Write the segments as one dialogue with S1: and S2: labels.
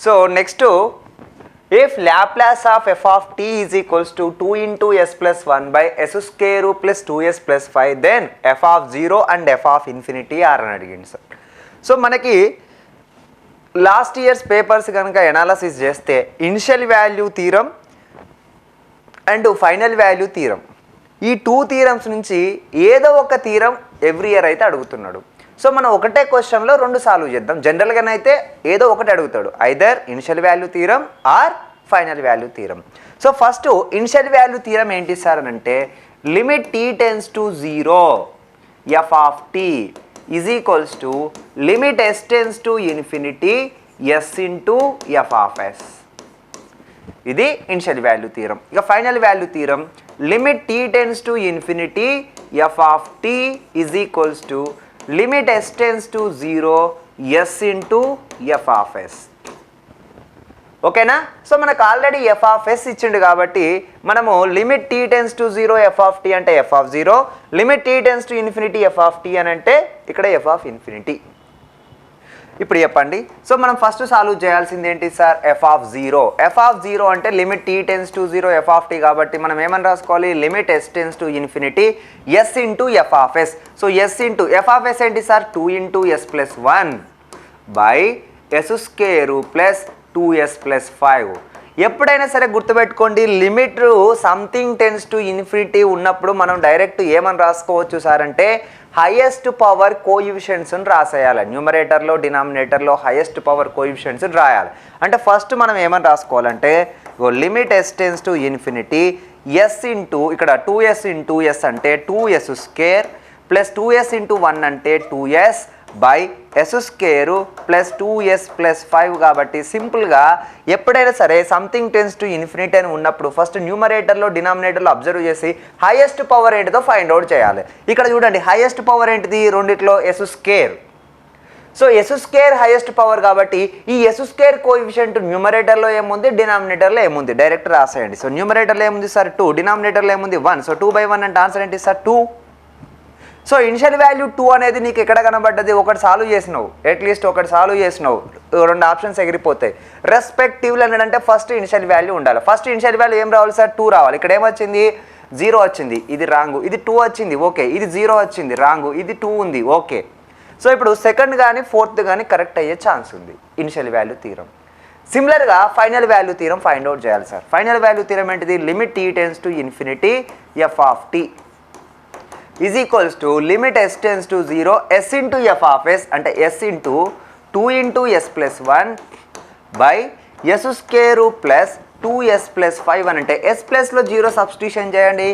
S1: So next if Laplace of f of t is equals to 2 into s plus 1 by s square root plus 2s plus 5 then f of 0 and f of infinity are అని అడిగింది sir. So మనకి last years papers కనుక analysis చేస్తే initial value theorem and final value theorem ఈ 2 theorems నుంచి ఏదో ఒక theorem every year అయితే అడుగుతున్నాడు. సో మనం ఒకటే క్వశ్చన్లో 2 సాల్వ్ చేద్దాం. జనరల్గానైతే ఏదో ఒకటి అడుగుతాడు, either initial value theorem or final value theorem. So first initial value theorem ఏంటి సార్ అని అంటే limit t tends to 0 f of t is equals to limit s tends to infinity s into f of s. ఇది initial value theorem. ఇక final value theorem limit t tends to infinity f of t is equals to limit s tends to 0 s into f of s. ఓకేనా? So మనకు already f of s ఇచ్చిండు కాబట్టి మనము limit t tends to 0 f of t అంటే f of 0, limit t tends to infinity f of t అని అంటే ఇక్కడ f of infinity. ఇప్పుడు చెప్పండి. సో మనం ఫస్ట్ సాల్వ్ చేయాల్సింది ఏంటి sir? f of 0. f of 0 అంటే limit t tends to 0 f of t కాబట్టి మనం ఏమని రాసుకోవాలి? Limit s tends to infinity s into f of s. So s into f of s ఏంటి sir? 2 into s plus 1 by s square plus 2s plus 5. ఎప్పుడైనా సరే గుర్తుపెట్టుకోండి, limit something tense to infinity ఉన్నప్పుడు మనం direct ఏమని రాసుకోవచ్చు sir అంటే highest power కోఎఫిషియెంట్స్ని రాసేయాలి. న్యూమరేటర్లో డినామినేటర్లో హైయెస్ట్ పవర్ కోఎఫిషియెంట్స్ని రాయాలి. అంటే ఫస్ట్ మనం ఏమని రాసుకోవాలంటే limit s tends to infinity s into ఇక్కడ 2s ఇంటూ s అంటే 2s square plus 2s into 1 అంటే 2s by s square plus 2s plus 5. కాబట్టి సింపుల్గా ఎప్పుడైనా సరే సంథింగ్ టెన్స్ టు ఇన్ఫినిటీ అని ఉన్నప్పుడు ఫస్ట్ న్యూమరేటర్లో డినామినేటర్లో అబ్జర్వ్ చేసి హైయెస్ట్ పవర్ ఏంటిదో ఫైండ్ అవుట్ చేయాలి. ఇక్కడ చూడండి హైయెస్ట్ పవర్ ఏంటిది? రెండిట్లో s square. So s square highest power కాబట్టి ఈ s స్క్వేర్ కోఎఫిషియంట్ న్యూమరేటర్లో ఏముంది, డినామినేటర్లో ఏముంది డైరెక్ట్ రాసేయండి. సో న్యూమరేటర్లో ఏముంది సార్? 2, డినామినేటర్లో ఏముంది 1. సో 2/1 అంటే ఆన్సర్ ఏంటి సార్? 2. సో ఇనిషియల్ వాల్యూ 2 అనేది నీకు ఎక్కడ కనబడ్డది? ఒకటి సాల్వ్ చేసినావు, అట్లీస్ట్ ఒకటి సాల్వ్ చేసినావు, 2 ఆప్షన్స్ ఎగిరిపోతాయి. రెస్పెక్టివ్లీ అంటే ఫస్ట్ ఇనిషియల్ వాల్యూ ఉండాలి. ఫస్ట్ ఇనిషియల్ వాల్యూ ఏం రావాలి సార్? 2 రావాలి. ఇక్కడ ఏమొచ్చింది? 0 వచ్చింది, ఇది రాంగ్. ఇది 2 వచ్చింది, ఓకే. ఇది 0 వచ్చింది, రాంగ్. ఇది 2 ఉంది, ఓకే. సో ఇప్పుడు సెకండ్ కానీ ఫోర్త్ కానీ కరెక్ట్ అయ్యే ఛాన్స్ ఉంది ఇనిషియల్ వాల్యూ థీరం. సిమిలర్గా final value theorem find out చేయాలి సార్. ఫైనల్ వాల్యూ థీరం ఏంటిది? Limit t tends to infinity f of t is equals to limit s tends to 0 s into f of s అంటే s into 2 into s plus 1 by s square plus 2s plus 5 అని అంటే s ప్లస్లో 0 substitution చేయండి.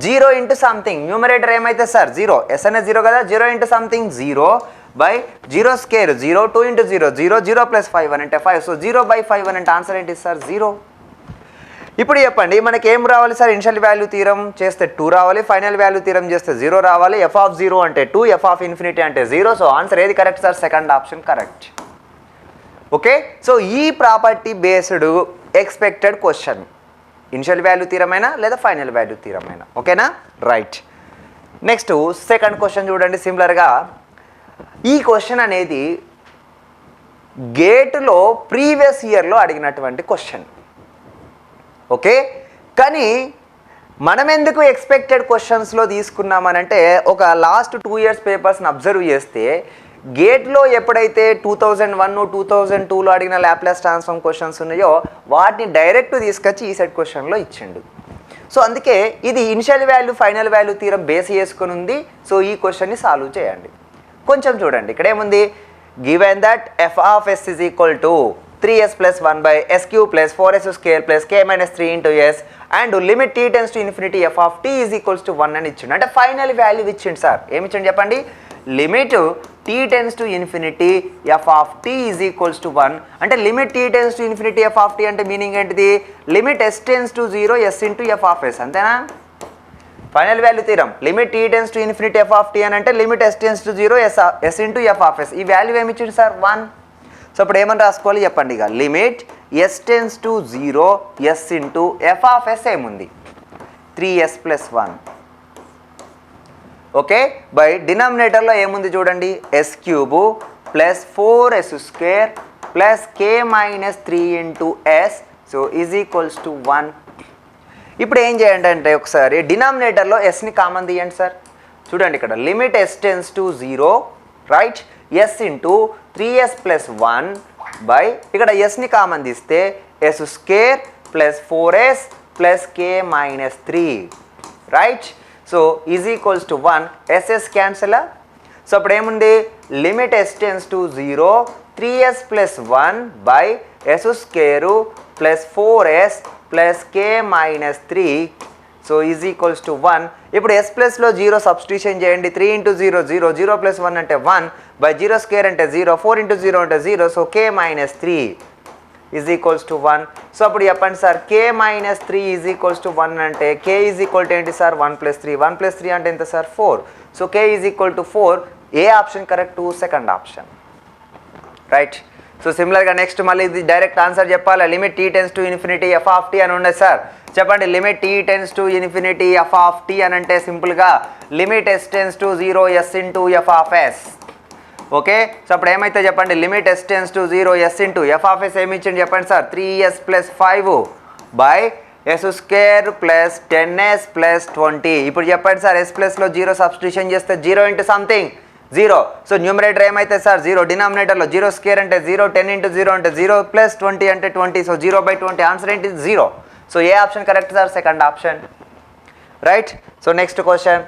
S1: 0 into something numerator ఏమైతే sir? 0. s అనేది 0 కదా, 0 into something 0 by 0 square 0, 2 into 0 0, 0 plus 5 అని అంటే 5. సో 0/5 అని అంటే ఆన్సర్ ఏంటి సార్? 0. ఇప్పుడు చెప్పండి మనకి ఏం రావాలి సార్? ఇనిషియల్ వాల్యూ థీరం చేస్తే 2 రావాలి, ఫైనల్ వాల్యూ థీరం చేస్తే 0 రావాలి. f ఆఫ్ 0 అంటే 2, f ఆఫ్ ఇన్ఫినిటీ అంటే 0. సో ఆన్సర్ ఏది correct sir? Second option correct. Okay. So ఈ property based expected question initial value థీరమైనా లేదా ఫైనల్ వాల్యూ థీరమైనా. ఓకేనా? రైట్. నెక్స్ట్ సెకండ్ క్వశ్చన్ చూడండి. సిమిలర్గా ఈ క్వశ్చన్ అనేది గేట్లో ప్రీవియస్ ఇయర్లో అడిగినటువంటి క్వశ్చన్. ఓకే. కానీ మనం ఎందుకు ఎక్స్పెక్టెడ్ క్వశ్చన్స్లో తీసుకున్నామనంటే ఒక లాస్ట్ 2 ఇయర్స్ పేపర్స్ని అబ్జర్వ్ చేస్తే గేట్లో ఎప్పుడైతే 2001, 2002లో అడిగిన లాప్లాస్ ట్రాన్స్ఫార్మ్ క్వశ్చన్స్ ఉన్నాయో వాటిని డైరెక్ట్ తీసుకొచ్చి ఈ సెట్ క్వశ్చన్లో ఇచ్చిండు. సో అందుకే ఇది initial value final value theorem base చేసుకుని ఉంది. సో ఈ క్వశ్చన్ని సాల్వ్ చేయండి. కొంచెం చూడండి, ఇక్కడ ఏముంది? Given that f of s is equal to 3s plus 1 by s cube plus 4s square plus k minus 3 into s and limit t tends to infinity f of t is equals to 1 అని ఇచ్చిండు. అంటే final value ఇచ్చిండు sir. ఏమి ఇచ్చిండు చెప్పండి? Limit t tends to infinity f of t is equals to 1 అంటే limit t tends to infinity f of t అంటే meaning ఏంటిది? Limit s tends to 0 s into f of s. అంతేనా? Final value theorem limit t tends to infinity f of t అని అంటే limit s tends to 0 s into f of s. ఈ value ఏమి ఇచ్చిండు sir? 1. So ఇప్పుడు ఏమని రాసుకోవాలి చెప్పండి? ఇక limit s tends to 0 s into f of s ఏముంది? 3s plus 1. ఓకే. బై డినామినేటర్లో ఏముంది చూడండి? s cube plus 4s square plus k minus 3 into S so is equals to 1. ఇప్పుడు ఏం చేయండి అంటే ఒకసారి డినామినేటర్లో ఎస్ని కామన్ తీయండి సార్. చూడండి ఇక్కడ limit S tends to 0 right S into 3s plus 1 by ఇక్కడ ఎస్ని కామన్ తీస్తే S square plus 4s plus k minus 3 right. So is equals to 1 SS cancel. So అప్పుడు ఏముంది limit S tends to 0 3s plus 1 by S square plus 4s plus k minus 3 so is equals to 1. ఇప్పుడు yes ప్లస్లో 0 substitution చేయండి. 3 into 0 0 0 plus 1 అంటే 1 by 0 square అంటే 0 4 into 0 అంటే 0 so k minus 3 is equals to 1. So అప్పుడు చెప్పండి sir k minus 3 is equals to 1 అంటే k is equal to ఏంటి సార్ 1 ప్లస్ 3 1 ప్లస్ 3 అంటే ఎంత sir 4. So k is equal to 4. ఏ option correct? Second option right. So సిమిలర్గా next మళ్ళీ ఇది డైరెక్ట్ ఆన్సర్ చెప్పాలి. Limit t tends to infinity F of tea అని ఉండదు సార్. చెప్పండి limit t tends to infinity F of tea అని అంటే సింపుల్గా limit s tends to 0 s into F of S. Okay so అప్పుడు ఏమైతే చెప్పండి limit s tends to 0 s into F of S ఏమి ఇచ్చింది చెప్పండి sir 3s plus 5 by S square plus 10s plus 20. ఇప్పుడు చెప్పండి సార్ ఎస్ ప్లస్లో 0 substitution చేస్తే 0 ఇంటూ సంథింగ్ 0. సో న్యూమరేటర్ ఏమైతే సార్ 0 డినామినేటర్లో 0 స్క్వేర్ అంటే 0 10 ఇంటూ 0 అంటే 0 ప్లస్ 20 అంటే 20 సో 0 బై 20 ఆన్సర్ ఏంటి 0. సో ఏ option correct sir? Second option right. So next question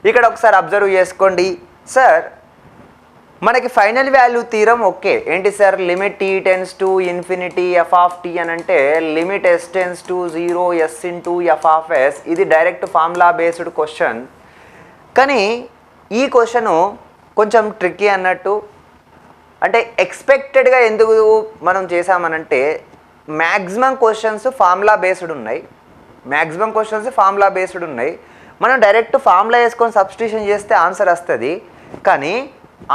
S1: ఇక్కడ ఒకసారి అబ్జర్వ్ చేసుకోండి సార్. మనకి ఫైనల్ వాల్యూ థీరం ఓకే ఏంటి sir limit t tends to infinity F of tea అని అంటే limit s tends to 0 s into F of s. ఇది direct formula based question. కానీ ఈ క్వశ్చను కొంచెం ట్రిక్కీ అన్నట్టు. అంటే ఎక్స్పెక్టెడ్గా ఎందుకు మనం చేసామనంటే మ్యాక్సిమం క్వశ్చన్స్ ఫార్ములా బేస్డ్ ఉన్నాయి. మనం డైరెక్ట్ ఫార్ములా వేసుకొని సబ్స్టిట్యూషన్ చేస్తే ఆన్సర్ వస్తుంది. కానీ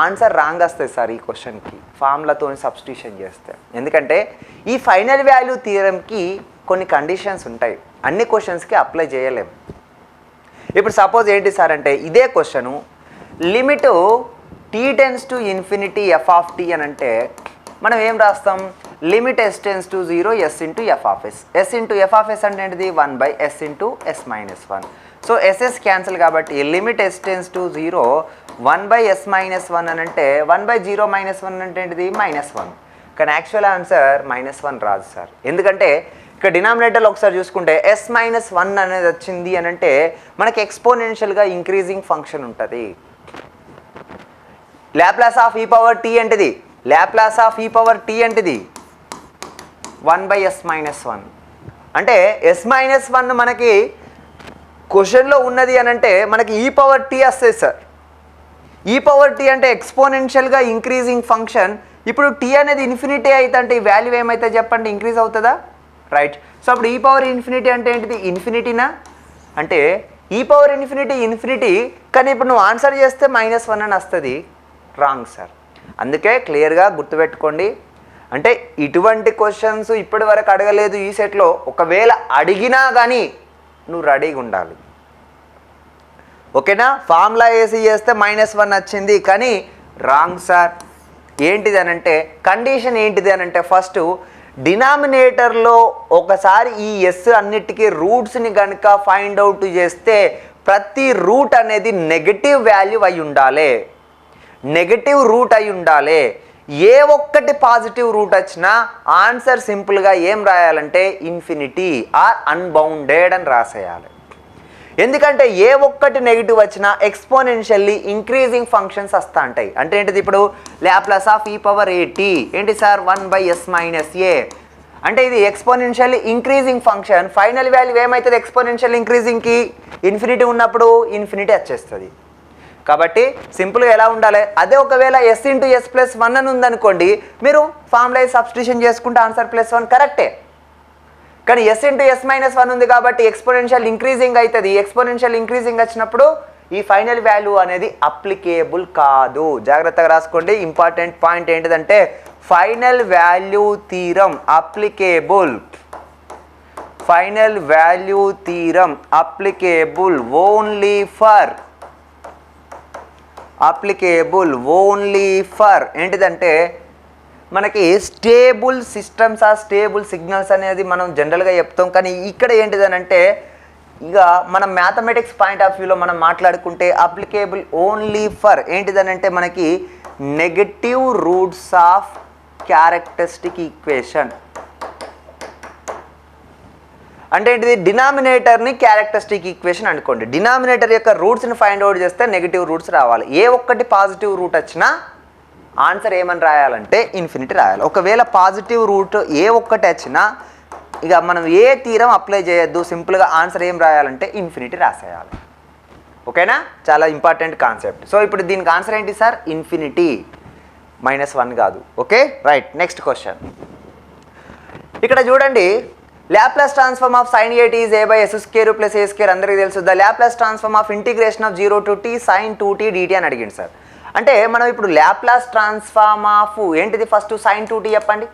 S1: ఆన్సర్ రాంగ్ వస్తుంది సార్ ఈ క్వశ్చన్కి ఫార్ములాతో సబ్స్టిట్యూషన్ చేస్తే. ఎందుకంటే ఈ ఫైనల్ వాల్యూ థియరంకి కొన్ని కండిషన్స్ ఉంటాయి. అన్ని క్వశ్చన్స్కి అప్లై చేయలేము. ఇప్పుడు సపోజ్ ఏంటి సార్ అంటే ఇదే question limit t tends to infinity F of tea అని అంటే మనం ఏం రాస్తాం limit s tends to 0 s into F of s. S into F of s అంటే ఏంటిది 1 by s into s minus 1. So s s cancel కాబట్టి limit s tends to 0 1 by s minus 1 అని అంటే 1 బై 0 మైనస్ 1 అంటే ఏంటిది -1. కానీ actual answer -1 రాదు sir. ఎందుకంటే ఇక్కడ డినామినేటర్లో ఒకసారి చూసుకుంటే ఎస్ మైనస్ 1 అనేది వచ్చింది అని అంటే మనకి ఎక్స్పోనెన్షియల్గా ఇంక్రీజింగ్ ఫంక్షన్ ఉంటుంది. లాప్లాస్ ఆఫ్ ఈ పవర్ టీ అంటది 1 బై ఎస్ మైనస్ 1 అంటే ఎస్ మైనస్ 1 మనకి క్వశ్చన్లో ఉన్నది అని అంటే మనకి ఈ పవర్ టీ వస్తుంది సార్. ఈ పవర్ టీ అంటే ఎక్స్పోనెన్షియల్గా ఇంక్రీజింగ్ ఫంక్షన్. ఇప్పుడు టీ అనేది ఇన్ఫినిటీ అయితే అంటే ఈ వాల్యూ ఏమైతే చెప్పండి ఇంక్రీజ్ అవుతుందా రైట్. సో అప్పుడు ఈ పవర్ ఇన్ఫినిటీ అంటే ఏంటిది ఇన్ఫినిటీనా అంటే ఈ పవర్ ఇన్ఫినిటీ కానీ ఇప్పుడు నువ్వు ఆన్సర్ చేస్తే -1 అని వస్తుంది. Wrong sir. అందుకే క్లియర్గా గుర్తుపెట్టుకోండి. అంటే ఇటువంటి క్వశ్చన్స్ ఇప్పటి వరకు అడగలేదు ఈ సెట్లో. ఒకవేళ అడిగినా కానీ నువ్వు రెడీగా ఉండాలి. ఓకేనా? ఫార్ములా వేసి చేస్తే -1 వచ్చింది కానీ రాంగ్ సార్. ఏంటిది అనంటే కండిషన్ ఏంటిది అనంటే ఫస్ట్ డినామినేటర్లో ఒకసారి ఈ ఎస్ అన్నిటికీ రూట్స్ని కనుక ఫైండ్ అవుట్ చేస్తే ప్రతి రూట్ అనేది నెగటివ్ వాల్యూ అయి ఉండాలి. ఏ ఒక్కటి పాజిటివ్ రూట్ వచ్చినా ఆన్సర్ సింపుల్గా ఏం రాయాలంటే ఇన్ఫినిటీ ఆర్ అన్బౌండెడ్ అని రాసేయాలి. ఎందుకంటే ఏ ఒక్కటి నెగిటివ్ వచ్చినా ఎక్స్పోనెన్షియల్లీ ఇంక్రీజింగ్ ఫంక్షన్స్ వస్తూ ఉంటాయి. అంటే ఏంటిది ఇప్పుడు లాప్లాస్ ఆఫ్ ఈ పవర్ ఏటీ ఏంటి సార్ 1 బై ఎస్ మైనస్ ఏ అంటే ఇది exponentially increasing function. Final value ఏమవుతుంది ఎక్స్పోనెన్షియల్ ఇంక్రీజింగ్కి ఇన్ఫినిటీ ఉన్నప్పుడు ఇన్ఫినిటీ వచ్చేస్తుంది. కాబట్టి సింపుల్గా ఎలా ఉండాలి అదే ఒకవేళ ఎస్ ఇంటూ ఎస్ ప్లస్ 1 అని ఉందనుకోండి మీరు ఫార్ములా సబ్స్టిట్యూషన్ చేసుకుంటే ఆన్సర్ +1 కరెక్టే. కానీ ఎస్ ఇంటూ ఎస్ మైనస్ 1 ఉంది కాబట్టి ఎక్స్పోనెన్షియల్ ఇంక్రీజింగ్ అవుతుంది. ఎక్స్పోనెన్షియల్ ఇంక్రీజింగ్ వచ్చినప్పుడు ఈ ఫైనల్ వాల్యూ అనేది అప్లికేబుల్ కాదు. జాగ్రత్తగా రాసుకోండి. ఇంపార్టెంట్ పాయింట్ ఏంటిదంటే final value theorem applicable. Final value theorem applicable only for ఏంటిదంటే మనకి స్టేబుల్ సిస్టమ్స్ ఆ స్టేబుల్ సిగ్నల్స్ అనేది మనం జనరల్గా చెప్తాం. కానీ ఇక్కడ ఏంటిదని అంటే ఇక మనం మ్యాథమెటిక్స్ పాయింట్ ఆఫ్ వ్యూలో మనం మాట్లాడుకుంటే అప్లికేబుల్ ఓన్లీ ఫర్ ఏంటిదని అంటే మనకి negative roots of characteristic equation. అంటే ఏంటిది, డినామినేటర్ని క్యారెక్టరిస్టిక్ ఈక్వేషన్ అనుకోండి. డినామినేటర్ యొక్క రూట్స్ని ఫైండ్ అవుట్ చేస్తే నెగిటివ్ రూట్స్ రావాలి. ఏ ఒక్కటి పాజిటివ్ రూట్ వచ్చినా ఆన్సర్ ఏమని రాయాలంటే ఇన్ఫినిటీ రాయాలి. ఒకవేళ పాజిటివ్ రూట్ ఏ ఒక్కటి వచ్చినా ఇక మనం ఏ థీరం అప్లై చేయొద్దు, సింపుల్గా ఆన్సర్ ఏం రాయాలంటే ఇన్ఫినిటీ రాసేయాలి. ఓకేనా, చాలా ఇంపార్టెంట్ కాన్సెప్ట్. సో ఇప్పుడు దీనికి ఆన్సర్ ఏంటి సార్, ఇన్ఫినిటీ, -1 కాదు. Okay right. నెక్స్ట్ క్వశ్చన్ ఇక్కడ చూడండి. Laplace transform of sin at is a/s² + a² అందరికీ తెలుసు. The Laplace transform of integration of 0 to t sin 2t dt అని అడిగింది సార్. అంటే మనం ఇప్పుడు లాప్లాస్ ట్రాన్స్ఫార్మ్ ఆఫ్ ఏంటిది, ఫస్ట్ sin 2t చెప్పండి.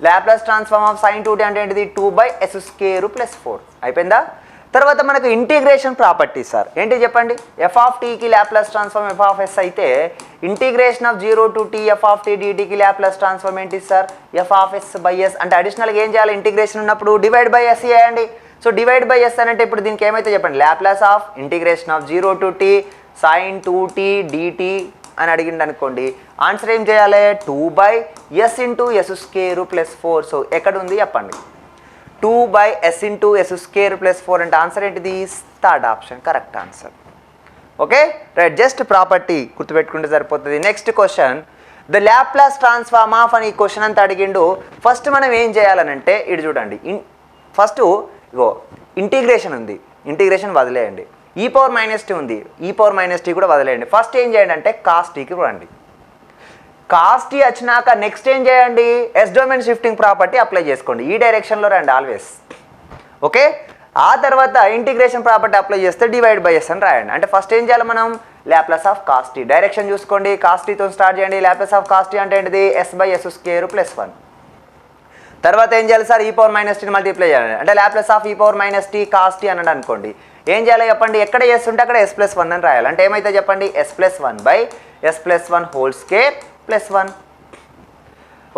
S1: Laplace transform of sin 2t అంటే ఏంటిది, 2/s² + 4 అయిపోయిందా. తర్వాత మనకు ఇంటిగ్రేషన్ ప్రాపర్టీస్ సార్ ఏంటి చెప్పండి. f(t)కి లాప్లాస్ ట్రాన్స్ఫార్మ్ f(s) అయితే integration of 0 to t f(t) dtకి లాప్లాస్ ట్రాన్స్ఫార్మ్ ఏంటి సార్, f(s/s). అంటే అడిషనల్గా ఏం చేయాలి, ఇంటిగ్రేషన్ ఉన్నప్పుడు /s చేయండి. సో /s అంటే ఇప్పుడు దీనికి ఏమైతే చెప్పండి, Laplace of integration of 0 to t sin 2t dt అని అడిగింది అనుకోండి. ఆన్సర్ ఏం చేయాలి, 2/s/s² + 4. సో ఎక్కడ ఉంది చెప్పండి, 2/s/s² + 4 అంటే ఆన్సర్ ఏంటిది, third option correct answer. Okay right, just property గుర్తుపెట్టుకుంటే సరిపోతుంది. Next question, the Laplace transform of అని ఈ క్వశ్చన్ అంతా అడిగిండు. ఫస్ట్ మనం ఏం చేయాలనంటే ఇటు చూడండి. ఫస్ట్ ఇగో ఇంటిగ్రేషన్ ఉంది, ఇంటిగ్రేషన్ వదిలేయండి. e⁻t ఉంది, e⁻t కూడా వదిలేయండి. ఫస్ట్ ఏం చేయండి అంటే cos tకి రండి. cos t వచ్చినాక నెక్స్ట్ ఏం చేయండి, S domain shifting property apply చేసుకోండి. ఈ డైరెక్షన్లో రండి ఆల్వేస్. ఓకే, ఆ తర్వాత ఇంటిగ్రేషన్ ప్రాపర్టీ అప్లై చేస్తే /s అని రాయండి. అంటే ఫస్ట్ ఏం చేయాలి మనం, Laplace of cos t direction చూసుకోండి. cos t తో స్టార్ట్ చేయండి. లాప్లాస్ ఆఫ్ cos t అంటే ఏంటిది, s/s² + 1. తర్వాత ఏం చేయాలి సార్, e⁻t మల్టిప్లై చేయాలి. అంటే Laplace of e⁻t cos t అన్నాడు అనుకోండి. ఏం చేయాలి చెప్పండి, ఎక్కడ s ఉంటే అక్కడ s+1 అని రాయాలి. అంటే ఏమైతే చెప్పండి, s+1/s+1² + 1.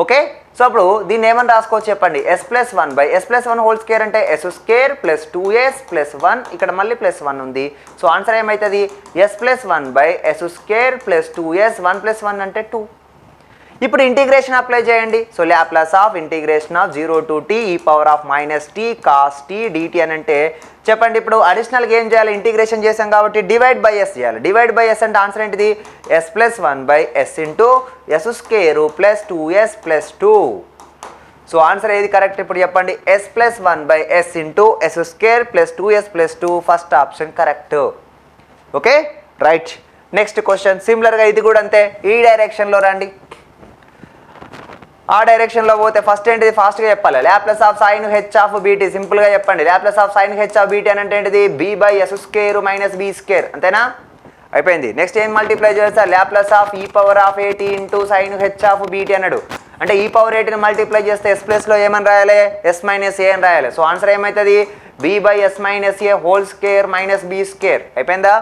S1: ఓకే, సో అప్పుడు దీన్ని ఏమని రాసుకోవచ్చు చెప్పండి, s+1/s+1² అంటే s² + 2s + 1. ఇక్కడ మళ్ళీ +1 ఉంది. సో ఆన్సర్ ఏమవుతుంది, s+1/s² + 2s 1 + 1 అంటే 2. ఇప్పుడు ఇంటిగ్రేషన్ అప్లై చేయండి. So Laplace of integration of 0 to t e⁻t cos t dt అని అంటే చెప్పండి. ఇప్పుడు అడిషనల్గా ఏం చేయాలి, ఇంటిగ్రేషన్ చేసాం కాబట్టి /s చేయాలి. /s అంటే ఆన్సర్ ఏంటిది, s+1/s/s² + 2s + 2. సో ఆన్సర్ ఏది కరెక్ట్ ఇప్పుడు చెప్పండి, s+1/s/s² + 2s + 2 first option correct. Okay right. Next question సిమిలర్గా ఇది కూడా అంతే. ఈ డైరెక్షన్లో రండి. ఆ డైరెక్షన్లో పోతే ఫస్ట్ ఏంటిది, ఫాస్ట్గా చెప్పాలి. లాప్లాస్ ఆఫ్ sin h(bt) సింపుల్గా చెప్పండి. లాప్లాస్ ఆఫ్ sin h(bt) అని అంటే ఏంటిది, b/s² - b². అంతేనా, అయిపోయింది. నెక్స్ట్ ఏం మల్టిప్లై చేస్తారు, Laplace of e⁻at sin h(bt) అన్నాడు. అంటే e⁻at మల్టిప్లై చేస్తే s ప్లస్లో ఏమని రాయాలి, s - a అని రాయాలి. సో ఆన్సర్ ఏమవుతుంది, b/s - a² - b². అయిపోయిందా.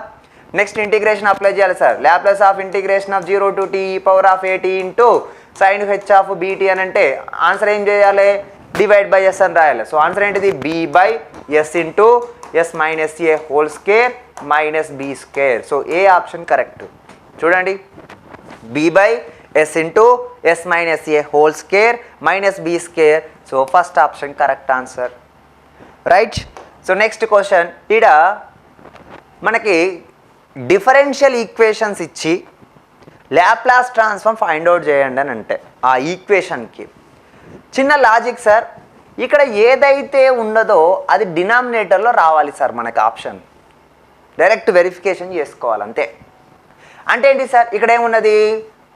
S1: నెక్స్ట్ ఇంటిగ్రేషన్ అప్లై చేయాలి sir. Laplace of integration of 0 to t e⁻at sin h(bt) అని అంటే ఆన్సర్ ఏం చేయాలి, /s అని రాయాలి. సో ఆన్సర్ ఏంటిది, b/s/s - a² - b². సో ఏ ఆప్షన్ కరెక్ట్ చూడండి, b/s - a² - b². So first option correct answer right. So next question, ఈడ మనకి డిఫరెన్షియల్ ఈక్వేషన్స్ ఇచ్చి లాప్లాస్ ట్రాన్స్ఫార్మ్ ఫైండ్ అవుట్ చేయండి అని అంటే ఆ ఈక్వేషన్కి చిన్న లాజిక్ సార్. ఇక్కడ ఏదైతే ఉన్నదో అది డినామినేటర్లో రావాలి సార్. మనకి ఆప్షన్ డైరెక్ట్ వెరిఫికేషన్ చేసుకోవాలి అంతే. అంటే ఏంటి సార్, ఇక్కడ ఏమున్నది,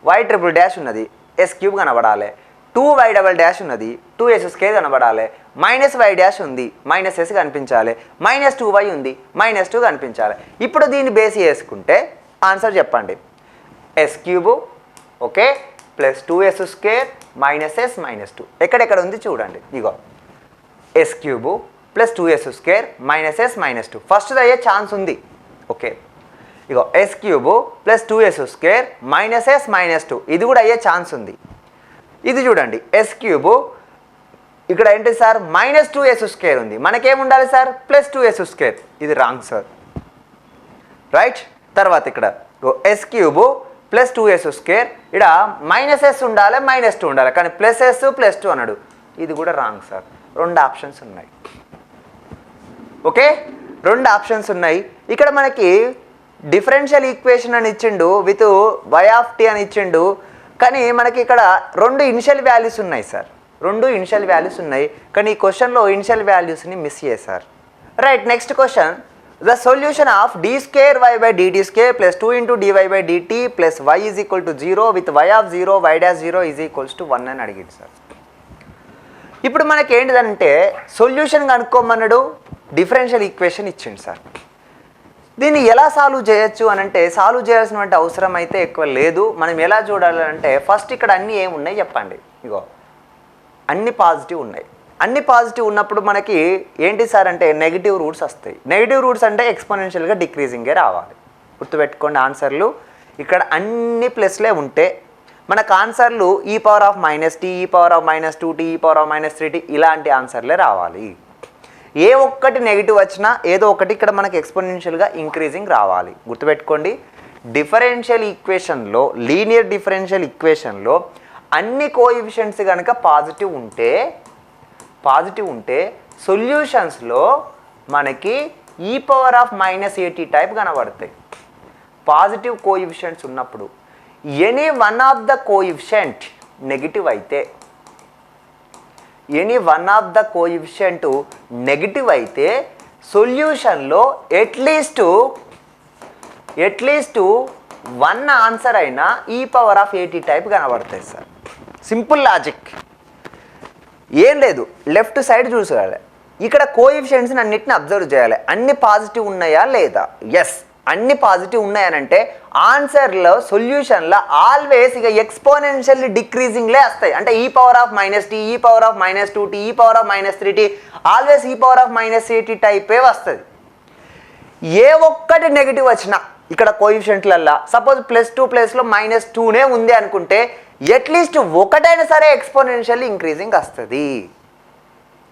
S1: y∭ ఉన్నది, s³ కనబడాలి. 2y∭ ఉన్నది, 2s² కనబడాలి. -y' ఉంది, -s కనిపించాలి. -2y ఉంది, -2 కనిపించాలి. ఇప్పుడు దీన్ని బేస్ చేసుకుంటే ఆన్సర్ చెప్పండి, s³ ఓకే +2s² -s -2 ఎక్కడెక్కడ ఉంది చూడండి. ఇగో s³ +2s² -s -2 ఫస్ట్ అయ్యే ఛాన్స్ ఉంది. ఓకే ఇగో s³ +2s² -s -2 ఇది కూడా అయ్యే ఛాన్స్ ఉంది. ఇది చూడండి ఎస్ క్యూబ్, ఇక్కడ ఏంటి సార్ -2s² ఉంది, మనకేముండాలి సార్ +2s². ఇది రాంగ్ సార్, రైట్. తర్వాత ఇక్కడ ఎస్ క్యూబ్ +2s², ఇక్కడ -s ఉండాలి -2 ఉండాలి, కానీ +s +2 అన్నాడు, ఇది కూడా రాంగ్ సార్. 2 ఆప్షన్స్ ఉన్నాయి. ఓకే, 2 ఆప్షన్స్ ఉన్నాయి. ఇక్కడ మనకి డిఫరెన్షియల్ ఈక్వేషన్ అని ఇచ్చిండు విత్ y అని ఇచ్చిండు, కానీ మనకి ఇక్కడ 2 ఇనిషియల్ వాల్యూస్ ఉన్నాయి సార్, 2 ఇనిషియల్ వాల్యూస్ ఉన్నాయి, కానీ ఈ క్వశ్చన్లో ఇనిషియల్ వాల్యూస్ని మిస్ చేశారు. Right, next question, the solution of d²y/dt² + 2 × dy/dt + y = 0 with y0 y'0 = 1 అని అడిగింది సార్. ఇప్పుడు మనకి ఏంటిదంటే సొల్యూషన్ కనుక్కోమన్నాడు, డిఫరెన్షియల్ ఈక్వేషన్ ఇచ్చిండు సార్. దీన్ని ఎలా సాల్వ్ చేయొచ్చు అని అంటే, సాల్వ్ చేయాల్సినటువంటి అవసరం అయితే ఎక్కువ లేదు. మనం ఎలా చూడాలంటే ఫస్ట్ ఇక్కడ అన్నీ ఏమున్నాయి చెప్పండి. ఇగో అన్ని పాజిటివ్ ఉన్నాయి, అన్ని పాజిటివ్ ఉన్నప్పుడు మనకి ఏంటి సార్ అంటే నెగిటివ్ రూట్స్ వస్తాయి. నెగిటివ్ రూట్స్ అంటే ఎక్స్పోనెన్షియల్గా డిక్రీజింగే రావాలి. గుర్తుపెట్టుకోండి ఆన్సర్లు, ఇక్కడ అన్ని ప్లస్లే ఉంటే మనకు ఆన్సర్లు e⁻−t, e⁻−2t, e⁻−3t ఇలాంటి ఆన్సర్లే రావాలి. ఏ ఒక్కటి నెగిటివ్ వచ్చినా ఏదో ఒకటి ఇక్కడ మనకి ఎక్స్పోనెన్షియల్గా ఇంక్రీజింగ్ రావాలి. గుర్తుపెట్టుకోండి, డిఫరెన్షియల్ ఈక్వేషన్లో, లీనియర్ డిఫరెన్షియల్ ఈక్వేషన్లో అన్ని కోఎఫిషియెంట్స్ కనుక పాజిటివ్ ఉంటే సొల్యూషన్స్లో మనకి e⁻−at టైప్ కనబడతాయి. పాజిటివ్ కోఎఫిషియెంట్స్ ఉన్నప్పుడు any one of the coefficient negative అయితే, any one of the coefficient negative అయితే సొల్యూషన్లో ఎట్లీస్ట్ 1 ఆన్సర్ అయినా e⁻at టైప్ కనబడతాయి సార్. సింపుల్ లాజిక్, ఏం లేదు. లెఫ్ట్ సైడ్ చూసుకోవాలి, ఇక్కడ కోఎఫిషియెంట్స్ని అన్నిటిని అబ్జర్వ్ చేయాలి. అన్ని పాజిటివ్ ఉన్నాయా లేదా? ఎస్, అన్ని పాజిటివ్ ఉన్నాయనంటే ఆన్సర్లో సొల్యూషన్లో ఆల్వేస్ ఇక ఎక్స్పోనెన్షియల్లీ డిక్రీజింగ్లే వస్తాయి. అంటే e⁻−t, e⁻−2t, e⁻−3t always e⁻−at టైపే వస్తుంది. ఏ ఒక్కటి నెగిటివ్ వచ్చినా ఇక్కడ కోఎఫిషియెంట్లల్లో సపోజ్ +2 ప్లేస్లో -2నే ఉంది అనుకుంటే ఎట్లీస్ట్ ఒకటైనా సరే ఎక్స్పోనెన్షియల్లీ ఇంక్రీజింగ్ వస్తుంది.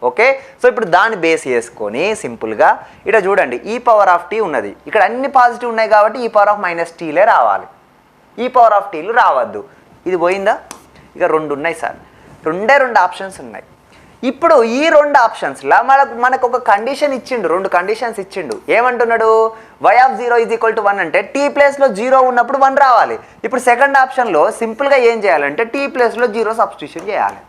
S1: ఓకే, సో ఇప్పుడు దాన్ని బేస్ చేసుకొని సింపుల్గా ఇక్కడ చూడండి e⁻t ఉన్నది, ఇక్కడ అన్ని పాజిటివ్ ఉన్నాయి కాబట్టి e⁻−tలే రావాలి, e⁻tలు రావద్దు. ఇది పోయిందా? ఇక 2 ఉన్నాయి సార్, 2 ఆప్షన్స్ ఉన్నాయి. ఇప్పుడు ఈ 2 ఆప్షన్స్లో మనకు ఒక కండిషన్ ఇచ్చిండు, 2 కండిషన్స్ ఇచ్చిండు. ఏమంటున్నాడు? y0 = 1 అంటే t ప్లేస్లో 0 ఉన్నప్పుడు 1 రావాలి. ఇప్పుడు సెకండ్ ఆప్షన్లో సింపుల్గా ఏం చేయాలంటే t ప్లేస్లో 0 సబ్స్టిట్యూషన్ చేయాలి.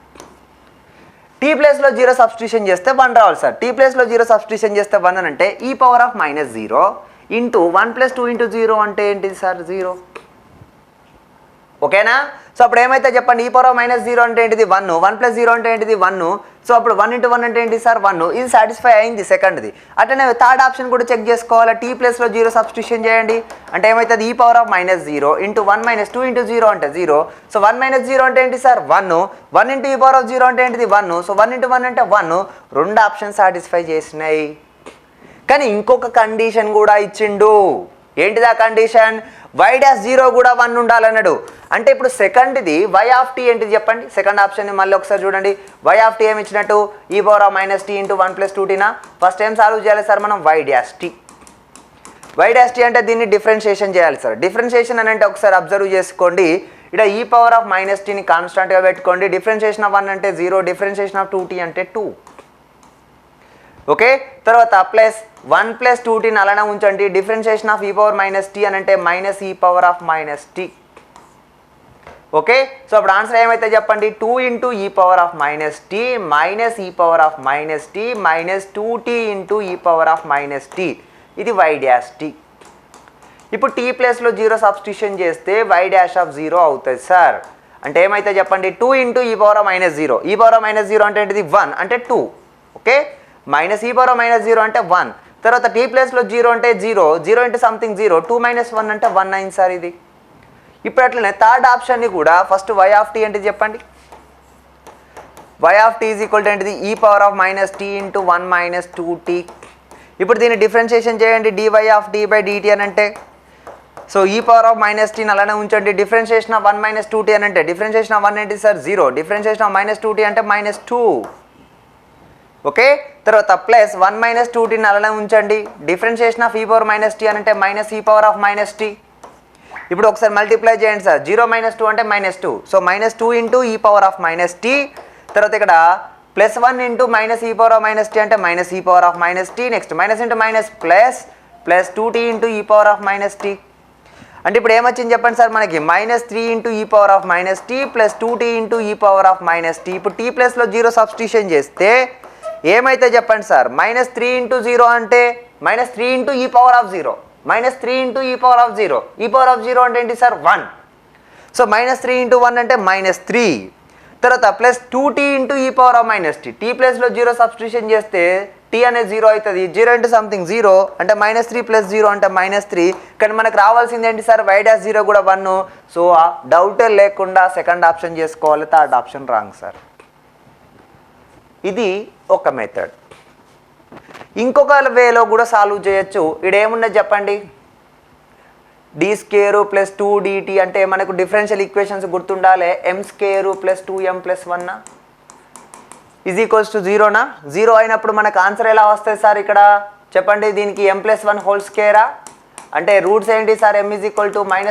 S1: t ప్లేస్లో 0 సబ్స్టిట్యూషన్ చేస్తే 1 రావాలి సార్. t ప్లేస్లో 0 సబ్స్టిట్యూషన్ చేస్తే 1 అని అంటే e⁻−0 ఇంటూ 1 + 2 × 0 అంటే ఏంటిది సార్? 0. ఓకేనా? సో అప్పుడు ఏమైతే చెప్పండి, e⁻−0 అంటే ఏంటిది? 1, 1 + 0 అంటే ఏంటిది? 1. సో అప్పుడు 1 × 1 అంటే ఏంటి సార్? 1. ఇది సాటిస్ఫై అయింది సెకండ్ది. అట్లనే థర్డ్ ఆప్షన్ కూడా చెక్ చేసుకోవాలి. t ప్లేస్లో 0 సబ్స్టిట్యూషన్ చేయండి అంటే ఏమవుతుంది? e⁻−0 ఇంటూ 1 - 2 × 0 అంటే 0. సో 1 - 0 అంటే ఏంటి సార్? 1. 1 × e⁻0 అంటే ఏంటిది? 1. సో 1 × 1 అంటే 1. 2 ఆప్షన్ సాటిస్ఫై చేసినాయి. కానీ ఇంకొక కండిషన్ కూడా ఇచ్చిండు. ఏంటిది ఆ కండిషన్? y'0 కూడా 1 ఉండాలన్నాడు. అంటే ఇప్పుడు సెకండ్ది y ఏంటిది చెప్పండి? సెకండ్ ఆప్షన్ని మళ్ళీ ఒకసారి చూడండి. y ఏమి ఇచ్చినట్టు? e⁻−t into 1 + 2tనా? ఫస్ట్ ఏం సాల్వ్ చేయాలి సార్ మనం? y'. అంటే దీన్ని డిఫరెన్షియేషన్ చేయాలి సార్. డిఫరెన్షియేషన్ అని అంటే ఒకసారి అబ్జర్వ్ చేసుకోండి. ఇక్కడ e⁻−tని కాన్స్టాంట్గా పెట్టుకోండి. డిఫరెన్షియేషన్ ఆఫ్ 1 అంటే 0, డిఫరెన్షియేషన్ ఆఫ్ 2t అంటే 2. ఓకే, తర్వాత ప్లస్ 1 + 2tని అలానే ఉంచండి. డిఫరెన్షియేషన్ ఆఫ్ e⁻−t అని అంటే -e⁻−t. ఓకే, సో అప్పుడు ఆన్సర్ ఏమైతే చెప్పండి? 2 × e⁻−t -e⁻−t -2t × e⁻−t. ఇది y'. ఇప్పుడు t ప్లేస్లో 0 సబ్స్టిట్యూషన్ చేస్తే y'0 అవుతుంది సార్. అంటే ఏమైతే చెప్పండి? 2 × e⁻−0. e⁻−0 అంటే ఏంటిది? 1 అంటే 2. ఓకే, -e⁻−0 అంటే 1. తర్వాత t ప్లేస్లో 0 అంటే 0, 0 × సంథింగ్ 0, 2 - 1 అంటే 1 అయింది సార్ ఇది. ఇప్పుడు అట్లనే థర్డ్ ఆప్షన్ని కూడా ఫస్ట్ y ఏంటిది చెప్పండి? y ఏంటిది? e⁻−t into 1 - 2t. ఇప్పుడు దీన్ని డిఫరెన్షియేషన్ చేయండి. dy/dt అని అంటే సో ఈ పవర్ ఆఫ్ మైనస్ టీని అలానే ఉంచండి. డిఫరెన్షియేషన్ ఆఫ్ 1 మైనస్ 2t అని అంటే డిఫరెన్షియేషన్ ఆఫ్ 1 ఏంటి sir 0, differentiation of minus 2t అంటే -2. ఓకే, తర్వాత ప్లస్ 1 మైనస్ 2tని అలానే ఉంచండి. డిఫరెన్షియేషన్ ఆఫ్ ఈ పవర్ మైనస్ టీ అని అంటే minus e power of minus T. ఇప్పుడు ఒకసారి మల్టిప్లై చేయండి సార్. 0 మైనస్ 2 అంటే -2, so -2 into e power of minus T. తర్వాత ఇక్కడ +1 into minus e power of minus T అంటే minus e power of minus T. Next minus into minus plus 2t into e power of minus T. అంటే ఇప్పుడు ఏమొచ్చింది చెప్పండి sir మనకి -3 into e power of minus T plus 2t into e power of minus T. ఇప్పుడు T ప్లస్లో 0 substitution చేస్తే ఏమైతే చెప్పండి సార్, -3 ఇంటూ 0 అంటే -3 into e power of 0, -3 into e power of 0. ఈ పవర్ ఆఫ్ 0 అంటే ఏంటి సార్ 1. సో -3 ఇంటూ 1 అంటే -3. తర్వాత plus 2t into e power of minus T. T ప్లస్లో 0 సబ్స్టిట్యూషన్ చేస్తే టీ అనేది 0 అవుతుంది. 0 ఇంటూ సంథింగ్ 0 అంటే -3 ప్లస్ 0 అంటే -3. కానీ మనకు రావాల్సింది ఏంటి సార్ y'0 కూడా 1. సో డౌటే లేకుండా సెకండ్ ఆప్షన్ చేసుకోవాలి, థర్డ్ ఆప్షన్ రాంగ్ సార్. ఇది ఒక మెథడ్. ఇంకొక వేలో కూడా సాల్వ్ చేయొచ్చు. ఇక్కడ ఏమున్నది చెప్పండి, d² ప్లస్ 2dt అంటే మనకు డిఫరెన్షియల్ ఈక్వేషన్స్ గుర్తుండాలి. m² plus 2m plus 1 is equals to 0నా. 0 అయినప్పుడు మనకు ఆన్సర్ ఎలా వస్తుంది సార్ ఇక్కడ చెప్పండి. దీనికి m+1 హోల్ స్క్వేరా అంటే రూట్స్ ఏంటి sir, m is equal to -1,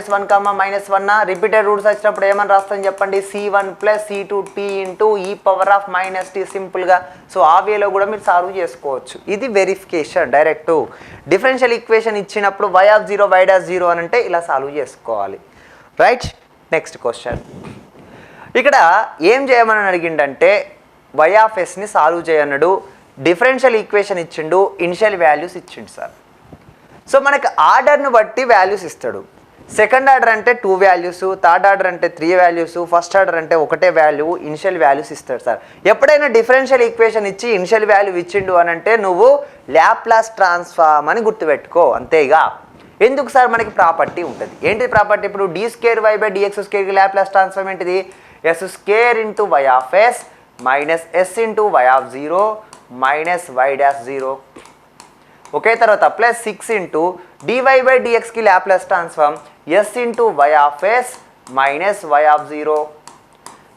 S1: -1. Repeated roots వచ్చినప్పుడు ఏమని రాస్తాం చెప్పండి, c1 plus c2t into e power of minus tea సింపుల్గా. సో ఆ వేలో కూడా మీరు సాల్వ్ చేసుకోవచ్చు. ఇది వెరిఫికేషన్. డైరెక్ట్ డిఫరెన్షియల్ ఈక్వేషన్ ఇచ్చినప్పుడు y0 y'0 అని అంటే ఇలా సాల్వ్ చేసుకోవాలి. Right, next question. ఇక్కడ ఏం చేయమని అడిగిండంటే y(s)ని సాల్వ్ చేయన్నాడు. డిఫరెన్షియల్ ఈక్వేషన్ ఇచ్చిండు, ఇనిషియల్ వాల్యూస్ ఇచ్చిండు సార్. సో మనకు ఆర్డర్ను బట్టి వాల్యూస్ ఇస్తాడు. సెకండ్ ఆర్డర్ అంటే 2 వాల్యూస్, థర్డ్ ఆర్డర్ అంటే 3 వాల్యూస్, ఫస్ట్ ఆర్డర్ అంటే ఒకటే వాల్యూ, ఇనిషియల్ వాల్యూస్ ఇస్తాడు సార్. ఎప్పుడైనా డిఫరెన్షియల్ ఈక్వేషన్ ఇచ్చి ఇనిషియల్ వాల్యూ ఇచ్చిండు అని అంటే నువ్వు ల్యాప్లాస్ ట్రాన్స్ఫార్మ్ అని గుర్తుపెట్టుకో అంతేగా. ఎందుకు సార్ మనకి ప్రాపర్టీ ఉంటుంది. ఏంటి ప్రాపర్టీ, ఇప్పుడు d²y/dx² ల్యాప్లాస్ ట్రాన్స్ఫార్మ్ ఏంటిది, s² into y(s) minus s into y(0) minus y'0. Okay, తర్వాత ప్లస్ 6 ఇంటూ dy/dxకి Laplace transform s into y(s) minus y(0).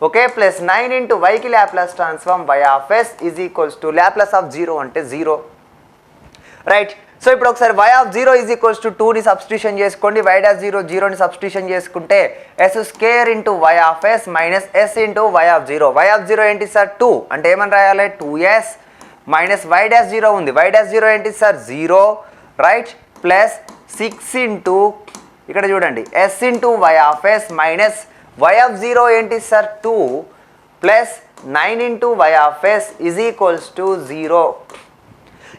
S1: Okay, plus 9 into yకి Laplace transform y(s) is equals to Laplace of 0 అంటే 0. Right, so ఇప్పుడు ఒకసారి y(0) is equals to 2ని substitution చేసుకోండి. y'0 0ని substitution చేసుకుంటే s² into y(s) minus s into y(0). y(0) ఏంటి sir 2 అంటే ఏమని రాయాలి 2s మైనస్ y'0 ఉంది. y'0 ఏంటి సార్ 0. రైట్, ప్లస్ 6 ఇంటూ ఇక్కడ చూడండి s into y(s) minus y(0) ఏంటి sir 2 plus 9 into y(s) is equals to 0.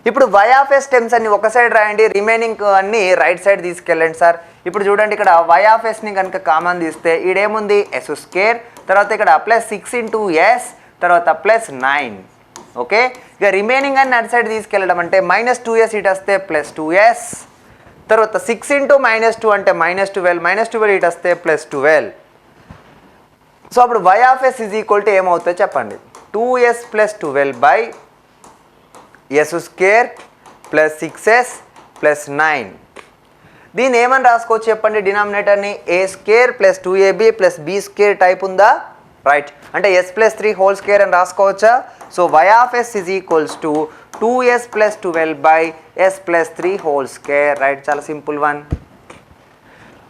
S1: ఇప్పుడు y(s) టర్మ్స్ అన్ని ఒక సైడ్ రాయండి, రిమైనింగ్ అన్ని రైట్ సైడ్ తీసుకెళ్ళండి సార్. ఇప్పుడు చూడండి ఇక్కడ y(s)ని కనుక కామన్ తీస్తే ఈడేముంది s², తర్వాత ఇక్కడ ప్లస్ 6 ఇంటూ s, తర్వాత ప్లస్ 9. ఓకే, ఇక రిమైనింగ్ అన్ని అటు సైడ్ తీసుకెళ్ళడం అంటే -2s ఇటు వస్తే ప్లస్ 2s, తర్వాత 6 ఇంటూ -2 అంటే -12, -12 ఇటు వస్తే ప్లస్ 12. సో అప్పుడు y(s) ఈజ్ ఈక్వల్ టు ఏమవుతుందో చెప్పండి, 2s plus 12 by s² plus 6s plus 9. దీన్ని ఏమని రాసుకోవచ్చు చెప్పండి డినామినేటర్ని, a² plus 2ab plus b² type ఉందా. రైట్, అంటే s+3 హోల్ స్క్వేర్ అని రాసుకోవచ్చా. So y(s) is equals to 2s plus 12 by s+3 whole square. Right, చాలా సింపుల్ వన్.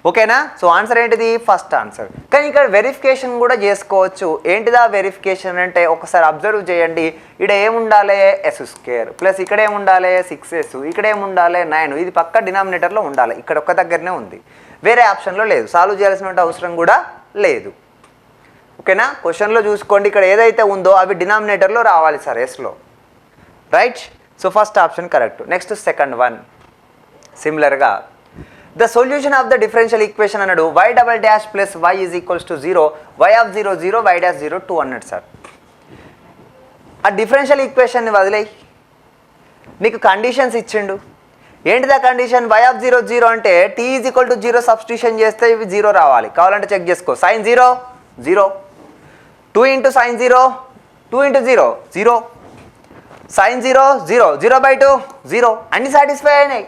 S1: ఓకేనా. సో ఆన్సర్ ఏంటిది ఫస్ట్ ఆన్సర్. కానీ ఇక్కడ వెరిఫికేషన్ కూడా చేసుకోవచ్చు. ఏంటిదా వెరిఫికేషన్ అంటే ఒకసారి అబ్జర్వ్ చేయండి. ఇక్కడ ఏముండాలి s² ప్లస్ ఇక్కడ ఏముండాలి 6s, ఇక్కడ ఏముండాలి 9. ఇది పక్క డినామినేటర్లో ఉండాలి. ఇక్కడ ఒక్క దగ్గరనే ఉంది, వేరే ఆప్షన్లో లేదు. సాల్వ్ చేయాల్సిన అవసరం కూడా లేదు. ఓకేనా. క్వశ్చన్లో చూసుకోండి, ఇక్కడ ఏదైతే ఉందో అవి డినామినేటర్లో రావాలి సార్ ఎస్లో. Right, so first option correct. Next second one సిమిలర్గా the solution of the differential equation అన్నాడు y" plus y is equals to 0, y(0) 0, y'0 2 అన్నాడు సార్. ఆ డిఫరెన్షియల్ ఈక్వేషన్ని వదిలేయి, నీకు కండిషన్స్ ఇచ్చిండు. ఏంటిదా కండిషన్, y(0) 0 అంటే t is equal to 0 substitution చేస్తే ఇవి 0 రావాలి. కావాలంటే చెక్ చేసుకో. sin 0 0, 2 into sin 0 2 into 0 0, sin 0 0, 0/2 0, అన్ని సాటిస్ఫై అయినాయి.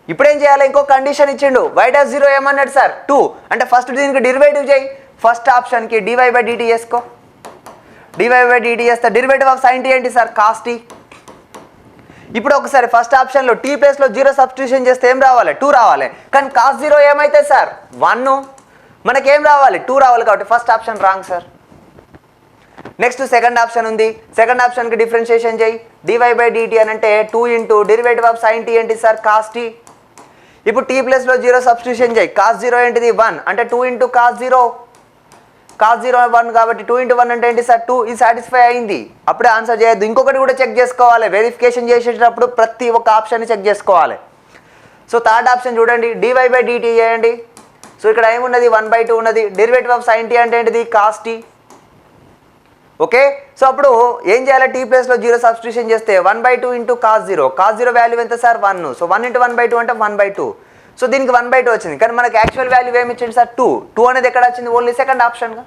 S1: ఇప్పుడు ఏం చేయాలి, ఇంకో కండిషన్ ఇచ్చిండు, y డాష్ 0 ఏమన్నాడు సార్ 2, అంటే ఫస్ట్ దీనికి డెరివేటివ్ చేయి, ఫస్ట్ ఆప్షన్కి dy/dt చేసుకో, dy/dt చేస్తే డెరివేటివ్ ఆఫ్ sin t ఏంటి సార్ cos t. ఇప్పుడు ఒకసారి ఫస్ట్ ఆప్షన్లో t ప్లేస్లో 0 సబ్స్టిట్యూషన్ చేస్తే ఏం రావాలి 2 రావాలి, కానీ cos 0 ఏమైతే సార్ 1, మనకేం రావాలి 2 రావాలి, కాబట్టి first option wrong sir. Next second option ఉంది, సెకండ్ ఆప్షన్కి డిఫరెన్షియేషన్ చేయి, dy/dt అని అంటే 2 into derivative of sin t ఏంటి సార్ cos t. ఇప్పుడు t ప్లేస్లో 0 సబ్స్టిట్యూషన్ చేయి, cos 0 ఏంటిది 1, అంటే 2 ఇంటూ cos 0, cos 0 1 కాబట్టి 2 ఇంటూ 1 అంటే ఏంటి సార్ 2, ఇది సాటిస్ఫై అయింది. అప్పుడే ఆన్సర్ చేయొద్దు, ఇంకొకటి కూడా చెక్ చేసుకోవాలి, వెరిఫికేషన్ చేసేటప్పుడు ప్రతి ఒక్క ఆప్షన్ని చెక్ చేసుకోవాలి. సో థర్డ్ ఆప్షన్ చూడండి, dy/dt చేయండి. సో ఇక్కడ ఏమున్నది 1/2 ఉన్నది, డెరివేటివ్ ఆఫ్ sin t అంటే ఏంటిది cos t. ఓకే, సో అప్పుడు ఏం చేయాలి, t ప్లేస్లో 0 సబ్స్టిట్యూషన్ చేస్తే 1/2 ఇంటూ cos 0, cos 0 వాల్యూ ఎంత సార్ 1, సో 1 ఇంటూ 1/2 అంటే 1/2, సో దీనికి 1/2 వచ్చింది, కానీ మనకి యాక్చువల్ వాల్యూ ఏమి ఇచ్చింది సార్ 2 అనేది ఎక్కడ వచ్చింది, ఓన్లీ సెకండ్ ఆప్షన్గా.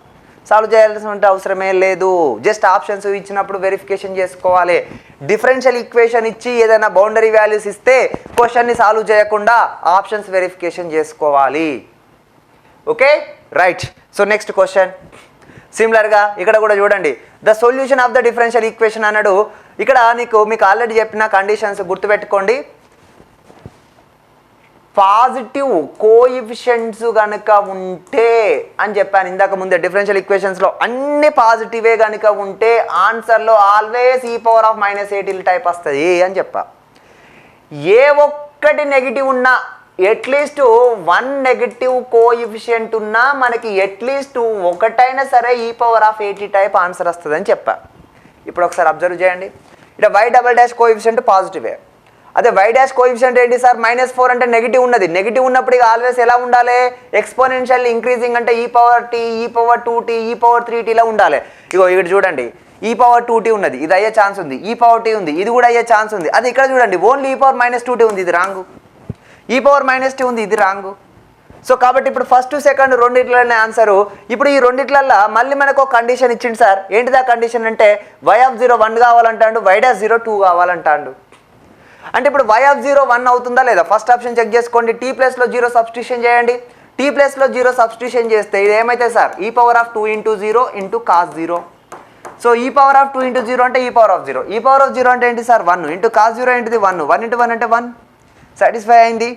S1: సాల్వ్ చేయాల్సిన అవసరమే లేదు, జస్ట్ ఆప్షన్స్ ఇచ్చినప్పుడు వెరిఫికేషన్ చేసుకోవాలి. డిఫరెన్షియల్ ఈక్వేషన్ ఇచ్చి ఏదైనా బౌండరీ వాల్యూస్ ఇస్తే క్వశ్చన్ని సాల్వ్ చేయకుండా ఆప్షన్స్ వెరిఫికేషన్ చేసుకోవాలి. Okay right. So next question సిమిలర్గా ఇక్కడ కూడా చూడండి, the solution of the differential equation అన్నాడు. ఇక్కడ మీకు ఆల్రెడీ చెప్పిన కండిషన్స్ గుర్తుపెట్టుకోండి. పాజిటివ్ కోఎఫిషియెంట్స్ కనుక ఉంటే అని చెప్పాను ఇందాక ముందే, డిఫరెన్షియల్ ఈక్వేషన్స్లో అన్ని పాజిటివే కనుక ఉంటే ఆన్సర్లో ఆల్వేస్ e⁻−8 టైప్ వస్తుంది అని చెప్పా. ఏ ఒక్కటి నెగిటివ్ ఉన్నా, ఎట్లీస్ట్ 1 నెగిటివ్ కోఎఫిషియంట్ ఉన్నా మనకి ఎట్లీస్ట్ ఒకటైనా సరే e⁻80 టైప్ ఆన్సర్ వస్తుంది అని చెప్పా. ఇప్పుడు ఒకసారి అబ్జర్వ్ చేయండి, ఇక్కడ y∏ కోఎఫిషియంట్ పాజిటివే, అదే y డాష్ కోఎఫిషియంట్ ఏంటి సార్ -4 అంటే నెగిటివ్ ఉన్నది. నెగిటివ్ ఉన్నప్పుడు ఇక ఆల్వేస్ ఎలా ఉండాలి, ఎక్స్పోనెన్షియల్ ఇంక్రీజింగ్ అంటే e⁻t, e⁻2t, e⁻3t ఇలా ఉండాలి. ఇగో ఇక్కడ చూడండి e⁻2t ఉన్నది, ఇది అయ్యే ఛాన్స్ ఉంది, e⁻t ఉంది, ఇది కూడా అయ్యే ఛాన్స్ ఉంది. అది ఇక్కడ చూడండి ఓన్లీ e⁻−2t ఉంది, ఇది రాంగ్. e⁻−t ఉంది, ఇది రాంగ్. సో కాబట్టి ఇప్పుడు ఫస్ట్ సెకండ్ రెండిట్లనే ఆన్సరు. ఇప్పుడు ఈ రెండిట్లల్లో మళ్ళీ మనకు ఒక కండిషన్ ఇచ్చింది సార్, ఏంటిదా కండిషన్ అంటే y0 1 కావాలంటాడు, y0 2 కావాలంటాడు. అంటే ఇప్పుడు y0 1 అవుతుందా లేదా ఫస్ట్ ఆప్షన్ చెక్ చేసుకోండి, t ప్లేస్లో 0 సబ్స్టిట్యూషన్ చేయండి. t ప్లేస్లో 0 సబ్స్టిట్యూషన్ చేస్తే ఇది ఏమైతే sir e⁻2 × 0 × cos 0. So e⁻2 × 0 అంటే e⁻0, e⁻0 అంటే ఏంటి సార్ 1 × cos 0 ఏంటిది 1, 1 × 1 అంటే 1, సాటిస్ఫై అయింది.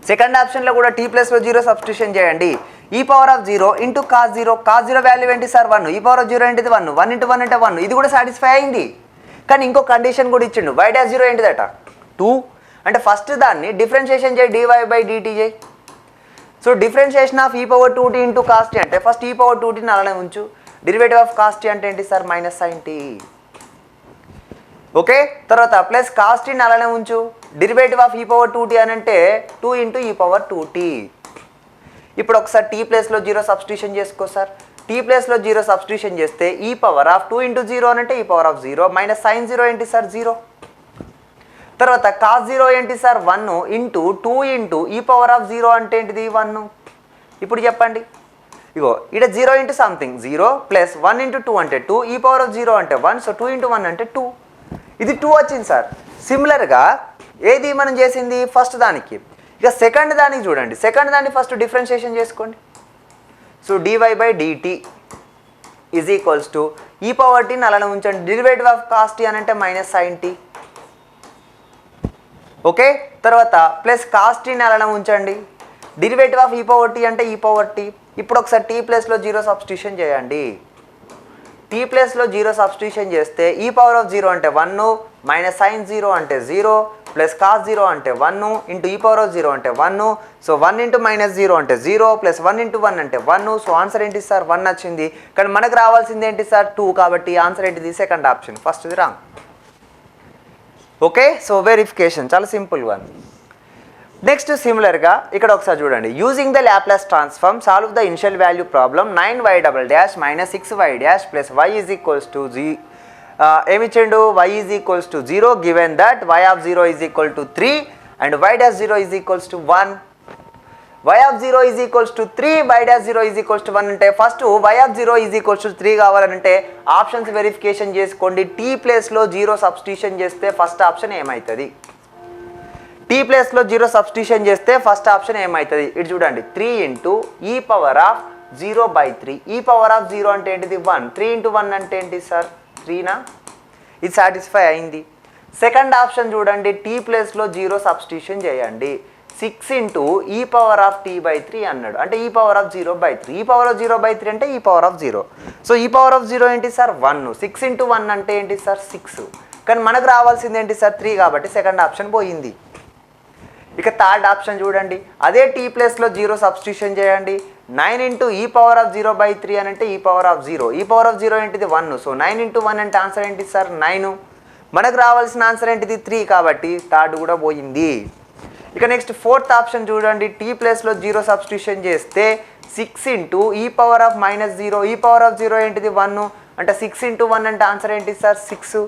S1: సెకండ్ ఆప్షన్లో కూడా t ప్లేస్లో 0 సబ్స్టిట్యూషన్ చేయండి, e⁻0 × cos 0, cos 0 వాల్యూ ఏంటి సార్ 1, e⁻0 ఏంటిది 1, 1 × 1 అంటే 1, ఇది కూడా సాటిస్ఫై అయింది. కానీ ఇంకో కండిషన్ కూడా ఇచ్చిండు, y0 ఏంటిదట 2, అంటే ఫస్ట్ దాన్ని డిఫరెన్షియేషన్ చేయి, dy/dt చేయి. So differentiation of e⁻2t × cos t అంటే ఫస్ట్ e⁻2t అలానే ఉంచు, డెరివేటివ్ ఆఫ్ cos t అంటే ఏంటి సార్ -sin t. ఓకే, తర్వాత ప్లస్ cos t అలానే ఉంచు, డెరివేటివ్ ఆఫ్ e⁻2t అని అంటే 2 × e⁻2t. ఇప్పుడు ఒకసారి t ప్లేస్లో 0 సబ్స్టిట్యూషన్ చేసుకో సార్, t ప్లేస్లో 0 సబ్స్టిట్యూషన్ చేస్తే e⁻2 × 0 అని అంటే e⁻0 -sin 0 ఏంటి సార్ 0. తర్వాత cos 0 ఏంటి సార్ 1 × 2 × e⁻0 అంటే ఏంటిది 1. ఇప్పుడు చెప్పండి, ఇగో ఇక్కడ 0 × సంథింగ్ 0 ప్లస్ 1 × 2 అంటే 2, e⁻0 అంటే 1, సో 2 × 1 అంటే 2, ఇది 2 వచ్చింది సార్. సిమిలర్గా ఏది మనం చేసింది ఫస్ట్ దానికి, ఇక సెకండ్ దానికి చూడండి, సెకండ్ దాన్ని ఫస్ట్ డిఫరెన్షియేషన్ చేసుకోండి. So dy/dt is equals to e⁻t అలానే ఉంచండి, డెరివేటివ్ ఆఫ్ cos t అని అంటే -sin t. ఓకే, తర్వాత ప్లస్ cos t అలానే ఉంచండి, డెరివేటివ్ ఆఫ్ e⁻t అంటే e⁻t. ఇప్పుడు ఒకసారి t ప్లేస్లో 0 సబ్స్టిట్యూషన్ చేయండి, t ప్లేస్లో 0 సబ్స్టిట్యూషన్ చేస్తే e⁻0 అంటే 1 -sin 0 అంటే 0 ప్లస్ cos 0 అంటే 1 ఇంటూ e⁻0 అంటే 1, సో 1 × -0 అంటే 0 ప్లస్ 1 × 1 అంటే 1, సో ఆన్సర్ ఏంటి సార్ 1 వచ్చింది. కానీ మనకు రావాల్సింది ఏంటి సార్ 2, కాబట్టి ఆన్సర్ ఏంటిది సెకండ్ ఆప్షన్, ఫస్ట్ ఇది రాంగ్. ఓకే, సో వెరిఫికేషన్ చాలా సింపుల్ వన్. నెక్స్ట్ సిమిలర్గా ఇక్కడ ఒకసారి చూడండి, using the Laplace transform solve the initial value problem 9y∏ - 6y' plus y is equals to ఏమిచ్చిండు y is equals to 0 given that y0 is equal to 3 and y'0 is equals to 1. y0 is equals to 3, y'0 is equals to 1 అంటే first y0 is equals to 3 కావాలంటే options verification చేసుకోండి. t ప్లేస్లో 0 substitution చేస్తే first option ఏమవుతుంది, tea ప్లేస్లో 0 substitution చేస్తే first option ఏమవుతుంది ఇటు చూడండి 3 ఇంటూ ఈ పవర్ ఆఫ్ 0/3 ఈ పవర్ ఆఫ్ 0 అంటే ఏంటిది 1 3 ఇంటూ 1 అంటే ఏంటి సార్ 3నా ఇది సాటిస్ఫై అయింది. సెకండ్ ఆప్షన్ చూడండి టీ ప్లేస్లో 0 సబ్స్టిట్యూషన్ చేయండి 6 into e power of t/3 అన్నాడు అంటే ఈ పవర్ ఆఫ్ 0/3 ఈ పవర్ ఆఫ్ 0/3 అంటే ఈ పవర్ ఆఫ్ 0 సో ఈ పవర్ ఆఫ్ 0 ఏంటి సార్ 1 6 ఇంటూ 1 అంటే ఏంటి సార్ 6 కానీ మనకు రావాల్సింది ఏంటి సార్ 3 కాబట్టి సెకండ్ ఆప్షన్ పోయింది. ఇక థర్డ్ ఆప్షన్ చూడండి అదే టీ ప్లేస్లో 0 సబ్స్టిట్యూషన్ చేయండి 9 ఇంటూ ఈ పవర్ ఆఫ్ 0/3 అని అంటే ఈ పవర్ ఆఫ్ 0 ఈ పవర్ ఆఫ్ 0 ఏంటిది 1 సో 9 ఇంటూ 1 అంటే ఆన్సర్ ఏంటి సార్ 9 మనకు రావాల్సిన ఆన్సర్ ఏంటిది 3 కాబట్టి థర్డ్ కూడా పోయింది. ఇక నెక్స్ట్ ఫోర్త్ ఆప్షన్ చూడండి టీ ప్లేస్లో 0 సబ్స్టిట్యూషన్ చేస్తే 6 ఇంటూ ఈ పవర్ ఆఫ్ -0 ఈ పవర్ ఆఫ్ 0 ఏంటిది 1 అంటే 6 ఇంటూ 1 అంటే ఆన్సర్ ఏంటి సార్ 6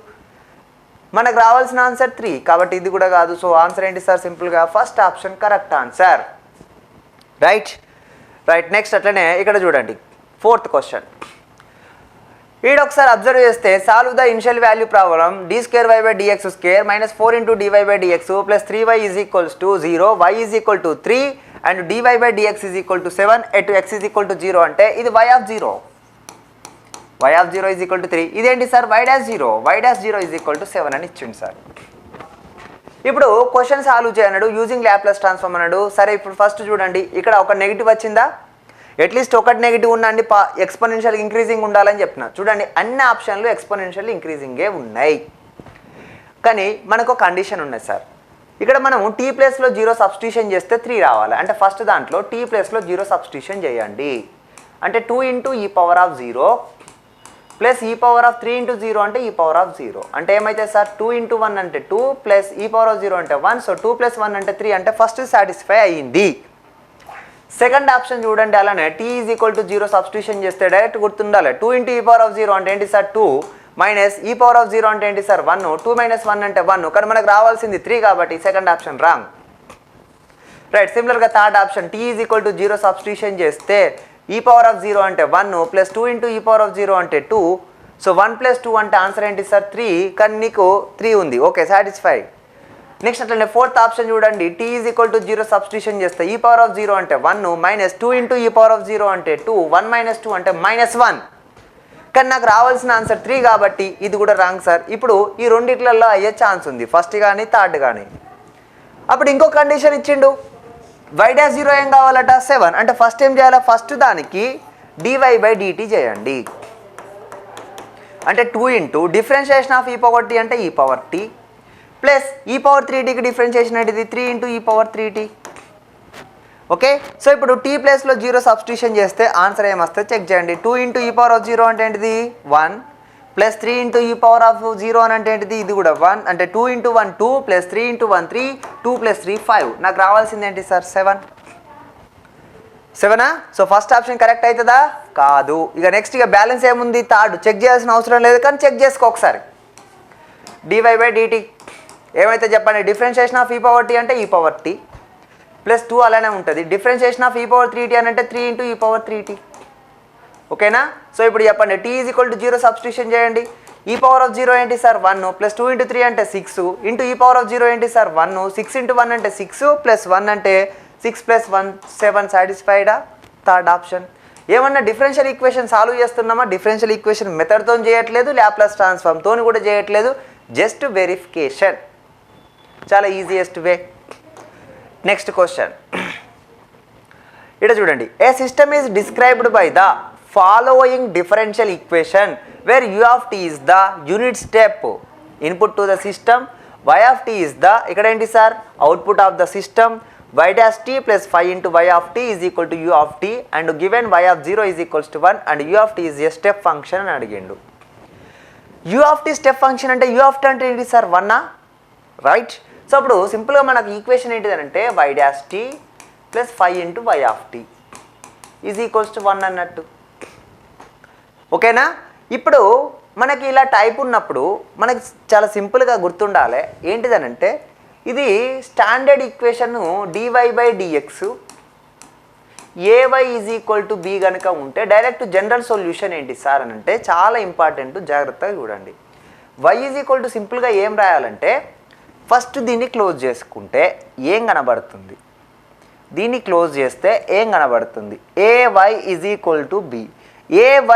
S1: మనకు రావాల్సిన ఆన్సర్ 3 కాబట్టి ఇది కూడా కాదు సో ఆన్సర్ ఏంటి సార్ సింపుల్గా first option correct answer right. Next అట్లనే ఇక్కడ చూడండి ఫోర్త్ క్వశ్చన్ ఈడ ఒకసారి అబ్జర్వ్ చేస్తే solve the initial value problem d2y/dx² -4 into dy/dx plus 3y is equals to 0 y is equal to 3 and dy/dx is equal to 7 at x is equal to 0 అంటే ఇది y of 0 is equal to 3 ఇదేంటి sir y'0 is equal to 7 అని ఇచ్చింది సార్. ఇప్పుడు question solve చేయన్నాడు using Laplace transform అన్నాడు. సరే ఇప్పుడు ఫస్ట్ చూడండి ఇక్కడ ఒక నెగిటివ్ వచ్చిందా అట్లీస్ట్ ఒకటి నెగిటివ్ ఉండండి ఎక్స్పోనెన్షియల్ ఇంక్రీజింగ్ ఉండాలని చెప్పిన చూడండి అన్ని ఆప్షన్లు ఎక్స్పోనెన్షియల్ ఇంక్రీజింగే ఉన్నాయి కానీ మనకు ఒక కండిషన్ ఉన్నది సార్ ఇక్కడ మనం టీ ప్లేస్లో 0 సబ్స్టిట్యూషన్ చేస్తే 3 రావాలి అంటే ఫస్ట్ దాంట్లో టీ ప్లేస్లో 0 సబ్స్టిట్యూషన్ చేయండి అంటే 2 into e power of 0 plus ఈ పవర్ ఆఫ్ 3 ఇంటూ 0 అంటే ఈ పవర్ ఆఫ్ 0 అంటే ఏమైతే సార్ 2 ఇంటూ 1 అంటే 2 ప్లస్ ఈ పవర్ ఆఫ్ 0 అంటే 1 సో 2 ప్లస్ 1 అంటే 3 అంటే ఫస్ట్ సాటిస్ఫై అయ్యింది. సెకండ్ ఆప్షన్ చూడండి అలానే T is equal to 0 substitution చేస్తే డైరెక్ట్ గుర్తుండాలి 2 ఇంటూ ఈ పవర్ ఆఫ్ 0 అంటే ఏంటి sir 2 minus e power of 0 అంటే ఏంటి సార్ 1 2 మైనస్ 1 అంటే 1 కానీ మనకు రావాల్సింది 3 కాబట్టి సెకండ్ ఆప్షన్ రాంగ్ రైట్. సిమిలర్గా third option T is equal to 0 substitution చేస్తే ఈ పవర్ ఆఫ్ 0 అంటే 1 plus 2 into e power of 0 అంటే 2 సో 1 ప్లస్ 2 అంటే ఆన్సర్ ఏంటి సార్ 3 కానీ నీకు 3 ఉంది ఓకే సాటిస్ఫై. నెక్స్ట్ అట్లనే ఫోర్త్ ఆప్షన్ చూడండి T is equal to 0 substitution చేస్తే ఈ పవర్ ఆఫ్ 0 అంటే 1 minus 2 into e power of 0 అంటే 2 1 మైనస్ 2 అంటే -1 కానీ నాకు రావాల్సిన ఆన్సర్ 3 కాబట్టి ఇది కూడా రాంగ్ సార్. ఇప్పుడు ఈ రెండిట్లలో అయ్యే ఛాన్స్ ఉంది ఫస్ట్ కానీ థర్డ్ కానీ. అప్పుడు ఇంకో కండిషన్ ఇచ్చిండు y'0 ఏం కావాలట 7 అంటే ఫస్ట్ ఏం చేయాలి ఫస్ట్ దానికి dy/dt చేయండి అంటే 2 ఇంటూ డిఫరెన్షియేషన్ ఆఫ్ ఈ పవర్ t అంటే ఈ పవర్ t ప్లస్ ఈ పవర్ 3tకి డిఫరెన్షియేషన్ ఏంటిది 3 into e power 3t okay. So ఇప్పుడు టీ ప్లేస్లో 0 సబ్స్టిట్యూషన్ చేస్తే ఆన్సర్ ఏమొస్తే చెక్ చేయండి 2 ఇంటూ ఈ పవర్ ఆఫ్ 0 అంటే ఏంటిది 1 plus 3 into e power of 0 అని అంటే ఏంటిది ఇది కూడా 1 అంటే 2 ఇంటూ 1 2 ప్లస్ 3 ఇంటూ 1 3 2 ప్లస్ 3 5 నాకు రావాల్సింది ఏంటి sir 7 so first option correct అవుతుందా కాదు. ఇక నెక్స్ట్ ఇక బ్యాలెన్స్ ఏముంది థర్డ్ చెక్ చేయాల్సిన అవసరం లేదు కానీ చెక్ చేసుకో ఒకసారి dy/dt ఏమైతే చెప్పండి డిఫరెన్షియేషన్ ఆఫ్ ఈ పవర్ t అంటే ఈ పవర్ t ప్లస్ 2 అలానే ఉంటుంది డిఫరెన్షియేషన్ ఆఫ్ ఈ పవర్ 3t అని అంటే 3 ఇంటూ ఈ పవర్ 3t ఓకేనా. సో ఇప్పుడు చెప్పండి t is equal to 0 substitution చేయండి ఈ పవర్ ఆఫ్ 0 ఏంటి సార్ 1 ప్లస్ 2 ఇంటూ 3 అంటే 6 ఇంటూ ఈ పవర్ ఆఫ్ 0 ఏంటి సార్ 1 6 ఇంటూ 1 అంటే 6 ప్లస్ 1 అంటే 6 ప్లస్ 1 7 సాటిస్ఫైడా థర్డ్ ఆప్షన్. ఏమన్నా డిఫరెన్షియల్ ఈక్వేషన్ సాల్వ్ చేస్తున్నామా డిఫరెన్షియల్ ఈక్వేషన్ మెథడ్తో చేయట్లేదు లాప్లాస్ ట్రాన్స్ఫార్మ్తో కూడా చేయట్లేదు జస్ట్ వెరిఫికేషన్ చాలా ఈజియెస్ట్ వే. నెక్స్ట్ క్వశ్చన్ ఇక్కడ చూడండి a system is described by the following differential equation where u of t is the unit step input to the system y of t is the ఇక్కడ ఏంటి sir output of the system y dash t plus 5 into y of t is equal to u of t and given y of 0 is equals to 1 and u of t is a step function అని అడిగిండు. u of t step function అంటే u of t అంటే ఏంటి sir 1 right. So అప్పుడు సింపుల్గా మనకు equation ఏంటిదంటే y dash t plus 5 into y of t is equals to 1 అన్నట్టు ఓకేనా. ఇప్పుడు మనకి ఇలా టైప్ ఉన్నప్పుడు మనకి చాలా సింపుల్గా గుర్తుండాలి ఏంటిదనంటే ఇది standard equation dy/dx ay is equal to b కనుక ఉంటే డైరెక్ట్ జనరల్ సొల్యూషన్ ఏంటి సార్ అని అంటే చాలా ఇంపార్టెంట్ జాగ్రత్తగా చూడండి y ఈజ్ ఈక్వల్ టు సింపుల్గా ఏం రాయాలంటే ఫస్ట్ దీన్ని క్లోజ్ చేసుకుంటే ఏం కనబడుతుంది? దీన్ని క్లోజ్ చేస్తే ఏం కనబడుతుంది? ay is equal to be.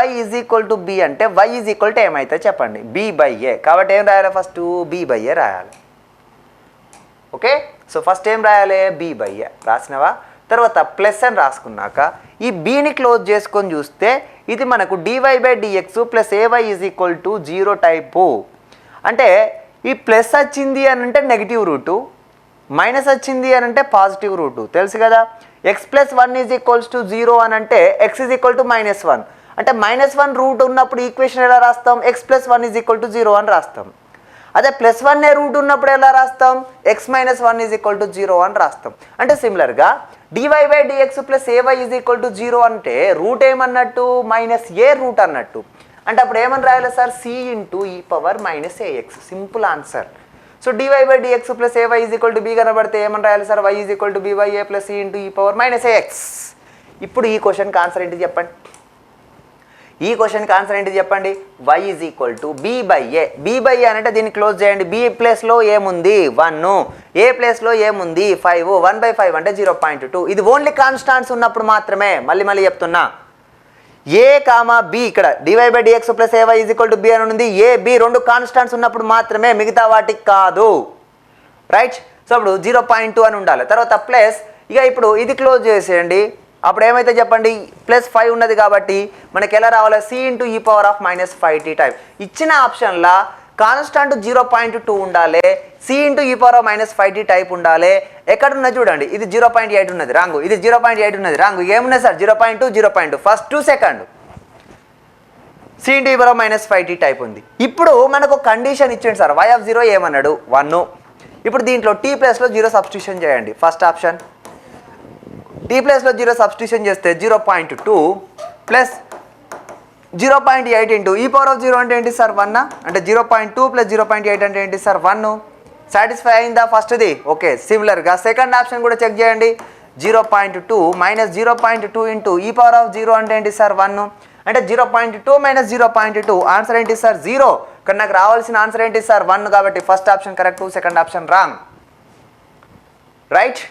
S1: ay is equal to be అంటే y ఈజ్ ఈక్వల్ టు ఏమైతే చెప్పండి? b/a. కాబట్టి ఏం రాయాలి? ఫస్ట్ b/a రాయాలి. ఓకే, సో ఫస్ట్ ఏం రాయాలి? b/a రాసినవా? తర్వాత ప్లస్ అని రాసుకున్నాక ఈ బీని క్లోజ్ చేసుకొని చూస్తే ఇది మనకు dy/dx plus ay is equal to 0 type. అంటే ఈ ప్లస్ వచ్చింది అని అంటే నెగిటివ్ రూటు, మైనస్ వచ్చింది అని అంటే పాజిటివ్ రూటు, తెలుసు కదా. x+1 ఈజ్ ఈక్వల్స్ టు 0 అని అంటే x ఈజ్ ఈక్వల్ టు -1 అంటే -1 రూట్ ఉన్నప్పుడు ఈక్వేషన్ ఎలా రాస్తాం? x+1 ఈజ్ ఈక్వల్ టు 0 అని రాస్తాం. అదే +1 రూట్ ఉన్నప్పుడు ఎలా రాస్తాం? x-1 ఈజ్ ఈక్వల్ టు 0 అని రాస్తాం. అంటే సిమిలర్గా dy/dx plus ay is equal to 0 అంటే రూట్ ఏమన్నట్టు? -a రూట్ అన్నట్టు. అంటే అప్పుడు ఏమని రాయాలి sir? c into e⁻−ax. Simple answer. So dy/dx plus ay is equal to b కనబడితే ఏమని రాయాలి sir? y is equal to b/a plus c into e⁻−ax. ఇప్పుడు ఈ క్వశ్చన్కి ఆన్సర్ ఏంటి చెప్పండి? ఈ క్వశ్చన్కి ఆన్సర్ ఏంటి చెప్పండి? y is equal to b/a. b/a అంటే దీన్ని క్లోజ్ చేయండి. b ప్లేస్లో ఏముంది? 1. a ప్లేస్లో ఏముంది? 5. 1/5 అంటే 0.2. ఇది ఓన్లీ కాన్స్టాంట్స్ ఉన్నప్పుడు మాత్రమే. మళ్ళీ చెప్తున్నా, a కామా b ఇక్కడ dy/dx plus ay is equal to b అని ఉంది. a b రెండు కాన్స్టాంట్స్ ఉన్నప్పుడు మాత్రమే, మిగతా వాటికి కాదు. రైట్. సో అప్పుడు 0.2 అని ఉండాలి. తర్వాత ప్లస్, ఇక ఇప్పుడు ఇది క్లోజ్ చేసేయండి. అప్పుడు ఏమైతే చెప్పండి? +5 ఉన్నది కాబట్టి మనకి ఎలా రావాలి? c into e⁻−5t type. ఇచ్చిన ఆప్షన్లా కాన్స్టాంట్ 0.2 ఉండాలి, c ఇంటూ e⁻−5t టైప్ ఉండాలి. ఎక్కడున్నా చూడండి, ఇది 0.8 ఉన్నది రాంగు, ఇది 0.8 ఉన్నది రాంగు. ఏమున్నది sir? 0.2 first second c into e⁻−5t type ఉంది. ఇప్పుడు మనకు కండిషన్ ఇచ్చింది సార్, y ఏమన్నాడు? 1. ఇప్పుడు దీంట్లో t ప్లేస్లో 0 సబ్స్టిట్యూషన్ చేయండి. ఫస్ట్ ఆప్షన్ t ప్లేస్లో 0 సబ్స్టిట్యూషన్ చేస్తే 0.2 ప్లస్ 0.8 ఇంటూ e⁻0 అంటే ఏంటి సార్? 1. అంటే 0.2 ప్లస్ 0.8 అంటే ఏంటి సార్? 1. సాటిస్ఫై అయిందా ఫస్ట్ది? ఓకే. సిమిలర్గా సెకండ్ ఆప్షన్ కూడా చెక్ చేయండి. 0.2 మైనస్ 0.2 ఇంటూ e⁻0 అంటే ఏంటి సార్? 1. అంటే 0.2 మైనస్ 0.2 ఆన్సర్ ఏంటి సార్? 0. కానీ నాకు రావాల్సిన ఆన్సర్ ఏంటి సార్? 1. కాబట్టి first option correct, second option wrong. Right.